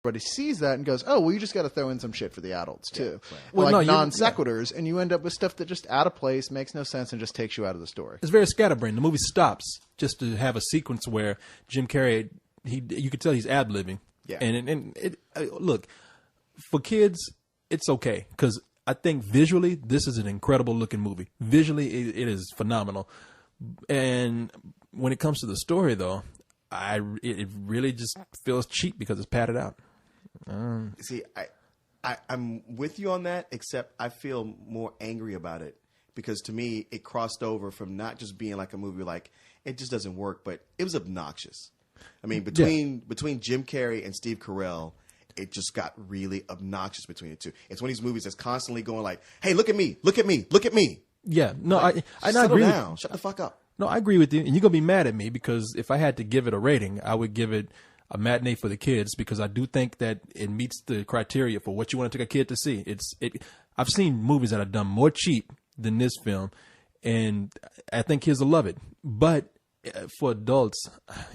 everybody sees that and goes, oh, well, you just got to throw in some shit for the adults too. Right. Well, like non sequiturs, and you end up with stuff that just out of place, makes no sense, and just takes you out of the story. It's very scatterbrained. The movie stops just to have a sequence where Jim Carrey, you could tell he's ad-libbing. Yeah. And look, for kids, it's okay because I think visually this is an incredible looking movie. Visually, it is phenomenal. And when it comes to the story, though, it really just feels cheap because it's padded out. See, I'm with you on that, except I feel more angry about it because to me, it crossed over from not just being like a movie like it just doesn't work, but it was obnoxious. I mean, between Jim Carrey and Steve Carell, it just got really obnoxious between the two. It's one of these movies that's constantly going like, "Hey, look at me, look at me, look at me." Yeah, no, like, I settle agree. Down, shut the fuck up. No, I agree with you, and you're gonna be mad at me because if I had to give it a rating, I would give it a matinee for the kids because I do think that it meets the criteria for what you want to take a kid to see. I've seen movies that are done more cheap than this film, and I think kids will love it. But for adults,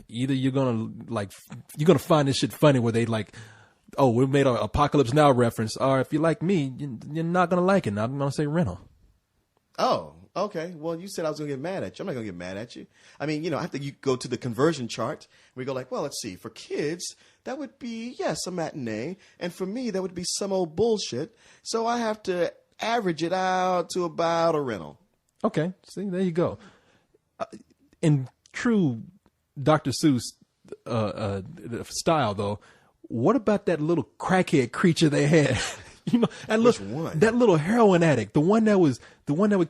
either you're gonna find this shit funny where they like, oh, we made an Apocalypse Now reference, or if you like me, you're not gonna like it. I'm gonna say rental. Oh, okay. Well, you said I was going to get mad at you. I'm not going to get mad at you. I mean, after you go to the conversion chart, we go like, well, let's see. For kids, that would be, yes, a matinee. And for me, that would be some old bullshit. So I have to average it out to about a rental. Okay. See, there you go. In true Dr. Seuss style, though, what about that little crackhead creature they had? Which one? That little heroin addict, the one that would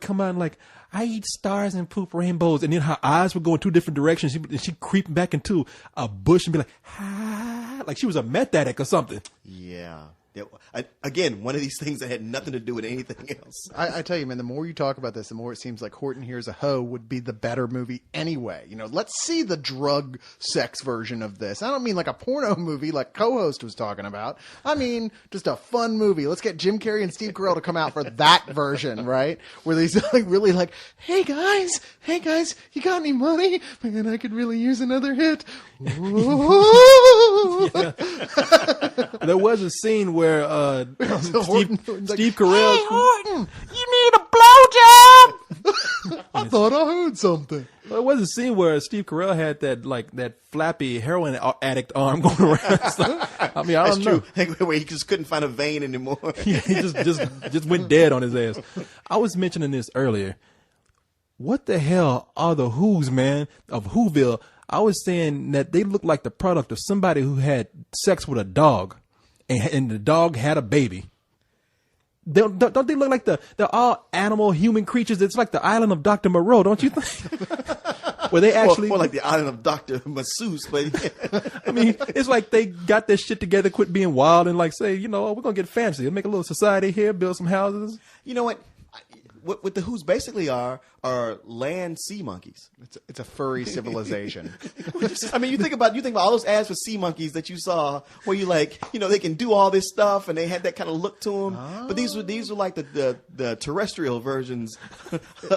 come out and like, I eat stars and poop rainbows, and then her eyes would go in two different directions. She'd creep back into a bush and be like, ah, like she was a meth addict or something. Yeah. Again, one of these things that had nothing to do with anything else. I tell you, man, the more you talk about this, the more it seems like Horton Hears a Hoe would be the better movie anyway. Let's see the drug sex version of this. I don't mean like a porno movie like co-host was talking about. I mean just a fun movie. Let's get Jim Carrey and Steve Carell to come out for that version, right? Where they's like really like, hey guys, you got any money? Man, I could really use another hit. There was a scene where Steve Carell. Hey, Horton, you need a blowjob. I thought I heard something. Well, there was a scene where Steve Carell had that flappy heroin addict arm going around. I mean, I don't know. Where he just couldn't find a vein anymore. Yeah, he just went dead on his ass. I was mentioning this earlier. What the hell are the Who's, man, of Whoville? I was saying that they look like the product of somebody who had sex with a dog, and the dog had a baby. Don't they look like they're all animal human creatures? It's like the island of Dr. Moreau, don't you think? Where they actually more like the island of Dr. Masseuse, but yeah. I mean, it's like they got their shit together, quit being wild, and like say, we're gonna get fancy, make a little society here, build some houses. You know what the Who's basically are land sea monkeys. It's a furry civilization. I mean, you think about all those ads for sea monkeys that you saw, where you like, they can do all this stuff, and they had that kind of look to them. Oh. But these were like the terrestrial versions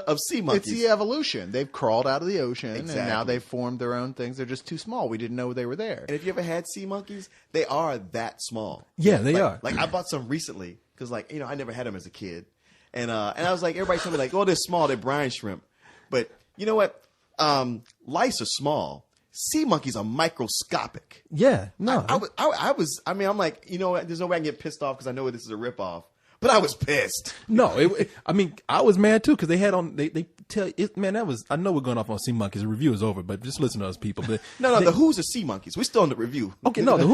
of sea monkeys. It's the evolution. They've crawled out of the ocean, exactly. And now they've formed their own things. They're just too small. We didn't know they were there. And if you ever had sea monkeys, they are that small. Yeah, they are. Like I bought some recently because, I never had them as a kid. And I was like, everybody told me like, oh, they're small, they're brine shrimp. But you know what? Lice are small. Sea monkeys are microscopic. Yeah, no. I'm like, there's no way I can get pissed off because I know this is a ripoff. But I was pissed. No, I was mad too because they had on they tell it, man. That was, I know we're going off on sea monkeys. The review is over, but just listen to us, people. But the Who's are sea monkeys. We're still in the review. Okay, no, the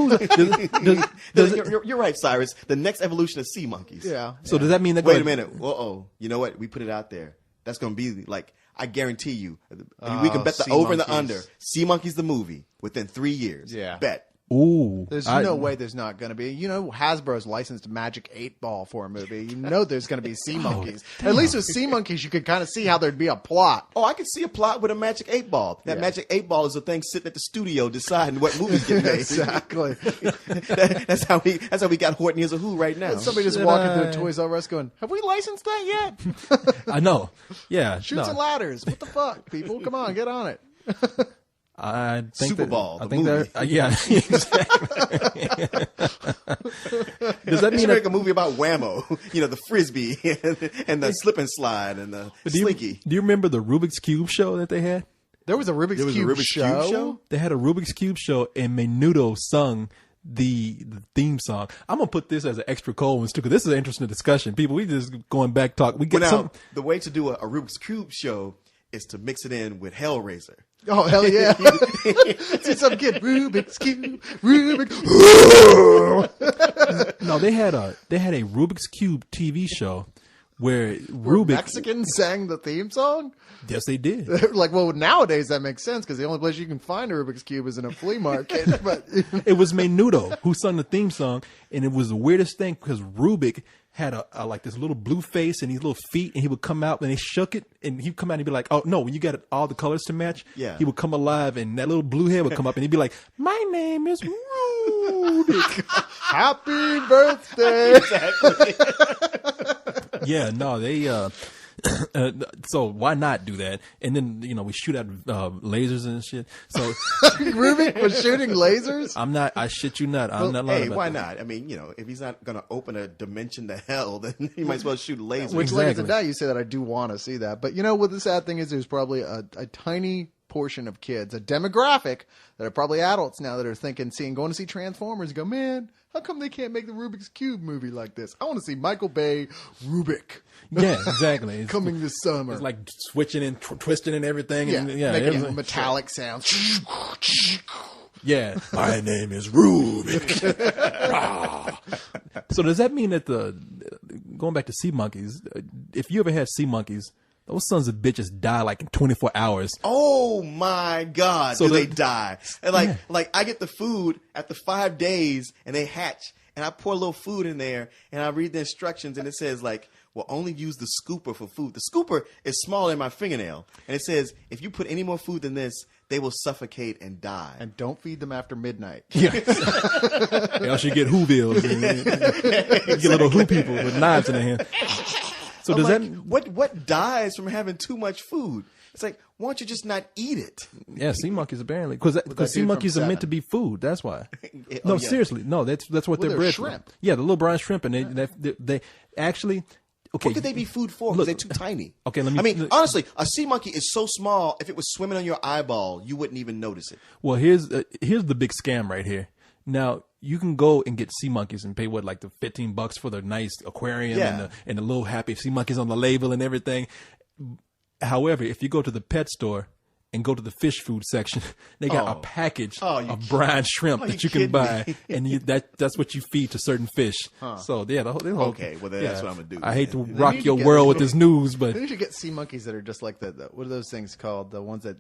Who's. You're right, Cyrus. The next evolution of sea monkeys. Yeah. So does that mean that? Wait a minute. Uh-oh. You know what? We put it out there. That's going to be like, I guarantee you. We can bet the over and the under. Sea Monkeys the movie within 3 years. Yeah. Bet. Ooh. There's no way there's not going to be. Hasbro's licensed Magic 8 Ball for a movie. There's going to be Sea Monkeys. At least with Sea Monkeys, you could kind of see how thered be a plot. Oh, I could see a plot with a Magic 8 Ball. That Magic 8 Ball is a thing sitting at the studio deciding what movies get made. Exactly. That's how we got Horton Hears a Who right now. Somebody just walking through a Toys R Us going, have we licensed that yet? I know. Yeah. Shoots and ladders. What the fuck, people? Come on, get on it. I think Super that, Bowl, I the think movie. that, yeah, exactly. Does that They mean should make that, a movie about Whammo, the frisbee and the slip and slide and the slinky. do you remember the Rubik's Cube show that they had? There was a Rubik's, There was a Cube, Rubik's show? Cube show? They had a Rubik's Cube show, and Menudo sung the theme song. I'm gonna put this as an extra cold one too, because this is an interesting discussion. People, we just going back talk. We get Well, now, some. the way to do a Rubik's Cube show is to mix it in with Hellraiser. Oh, hell yeah. See some kid, Rubik's Cube, Rubik's No, they had a Rubik's Cube TV show where Where Rubik. Mexicans sang the theme song? Yes, they did. Like, well, nowadays that makes sense because the only place you can find a Rubik's Cube is in a flea market. But It was Menudo who sung the theme song, and it was the weirdest thing because Rubik had a like this little blue face and these little feet, and he would come out and they shook it, and he'd come out and he'd be like, "Oh no, when you got all the colors to match." Yeah. He would come alive, and that little blue hair would come up, and he'd be like, "My name is Rubik." happy birthday. Yeah, no, they. So why not do that? And then we shoot out lasers and shit. So Rubik was shooting lasers? I'm not. I shit you not. I'm not lying Hey, about why that. not? I mean, if he's not going to open a dimension to hell, then he might as well shoot lasers. Which, like, Exactly. now you say that, I do want to see that. But what the sad thing is, there's probably a tiny portion of kids, a demographic that are probably adults now that are going to see Transformers and go, man, how come they can't make the Rubik's Cube movie like this? I want to see Michael Bay Rubik Yeah, exactly. It's, coming this summer. it's like switching and twisting and everything. yeah, And, making everything. metallic sounds. Yeah. My name is Rubik. So does that mean that going back to sea monkeys, if you ever had sea monkeys, those sons of bitches die like in 24 hours. Oh my God! So do they the- die? And like I get the food after 5 days, and they hatch, and I pour a little food in there, and I read the instructions, and it says like, "Well, only use the scooper for food." The scooper is smaller than my fingernail, and it says if you put any more food than this, they will suffocate and die. And don't feed them after midnight. Else you get Whovilles. You get little Who people with knives in their hand. So does I'm that? like, what dies from having too much food? It's like, why don't you just not eat it? Yeah, sea monkeys apparently, because sea dude monkeys from are meant Seven. to be food. That's why. Oh, No, yeah. seriously, no. That's what Well, they're they're bred shrimp. for. Yeah, the little brown shrimp, and they actually. Okay, What could they be food for? Look- Because they're too tiny. Okay, let me- I mean, honestly, a sea monkey is so small. If it was swimming on your eyeball, you wouldn't even notice it. Well, here's the big scam right here. Now you can go and get sea monkeys and pay like the $15 for the nice aquarium Yeah. and the little happy sea monkeys on the label and everything. However, if you go to the pet store and go to the fish food section, they got a Oh. package Oh, you of brine shrimp oh, that you you can kidding buy, me? and that's what you feed to certain fish. So yeah, the whole Okay, well, then that's what I'm gonna do I hate to then. rock need your to get world these with this news, but Then you should get sea monkeys that are just like the what are those things called? The ones that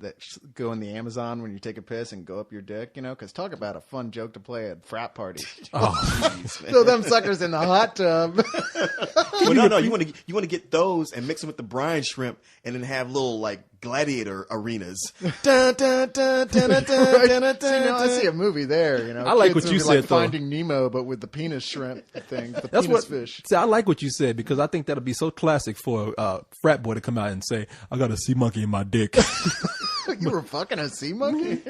go in the Amazon when you take a piss and go up your dick, Because talk about a fun joke to play at frat party. Throw them suckers in the hot tub. Well, no, you want to get those and mix them with the brine shrimp, and then have little like gladiator arenas. Dun, dun, dun, dun, dun, dun, dun, dun, See, I see a movie there. I like Kids what you movie like said, though. Finding Nemo, but with the penis shrimp thing, the that's penis what. fish. See, I like what you said because I think that'll be so classic for a frat boy to come out and say, "I got a sea monkey in my dick." You were fucking a sea monkey?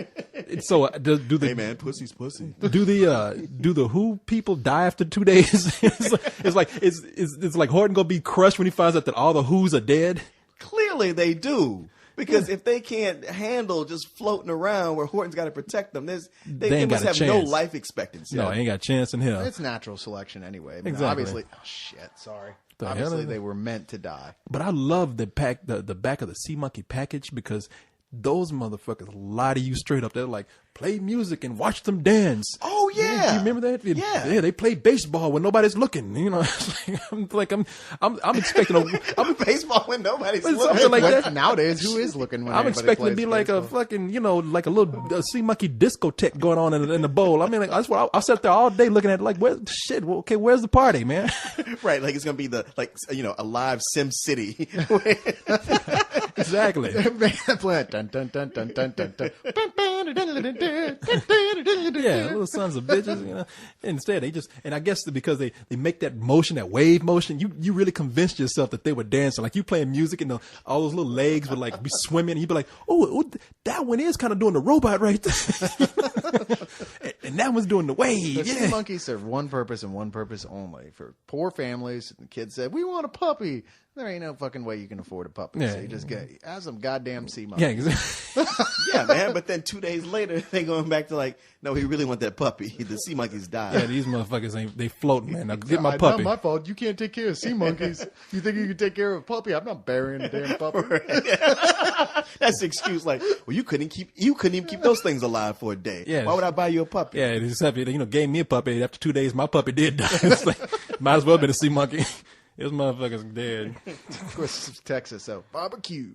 So do the Hey man, pussy's pussy. do the Who people die after 2 days? it's like Horton gonna be crushed when he finds out that all the Who's are dead. Clearly, they do. Because if they can't handle just floating around where Horton's got to protect them, they ain't must got a have no chance. life expectancy. No, I ain't got a chance in hell. It's natural selection anyway. I mean, Exactly. Obviously, oh shit, sorry. The hell Obviously, is it? they were meant to die. But I love the back of the sea monkey package because those motherfuckers lie to you straight up. They're like, play music and watch them dance. Oh yeah, You remember that? Yeah. They play baseball when nobody's looking. I'm expecting I'm baseball when nobody's Something looking. like What- that. Nowadays, who is looking when I'm anybody expecting to plays be like a baseball? fucking, like a little sea monkey discotheque going on in the bowl. I mean, like, I'll sit there all day looking at it like, where's the party, man? Right, like it's gonna be a live Sim City. Exactly. Plant. Dun, dun, dun, dun, dun, dun, dun. Yeah, little sons of bitches, you know. Instead, they just, and I guess because they make that motion, that wave motion, you really convinced yourself that they were dancing. Like you playing music and all those little legs would like be swimming, and you'd be like, oh, that one is kind of doing the robot right there. And that one's doing the wave. The sea monkeys serve one purpose and one purpose only. For poor families, the kids said, we want a puppy. There ain't no fucking way you can afford a puppy. Yeah. So you just have some goddamn sea monkeys. Yeah, exactly. Yeah, man. But then 2 days later, they going back to like, no, he really want that puppy. The sea monkeys died. Yeah, these motherfuckers they floating, man. Now get my Not puppy. my fault. You can't take care of sea monkeys. You think you can take care of a puppy? I'm not burying a damn puppy. That's the excuse. Like, well, you couldn't even keep those things alive for a day. Yeah. Why would I buy you a puppy? Yeah, except gave me a puppy. After 2 days, my puppy did die. It's like, might as well have been a sea monkey. This motherfucker's dead. Of course, it's Texas, so barbecue.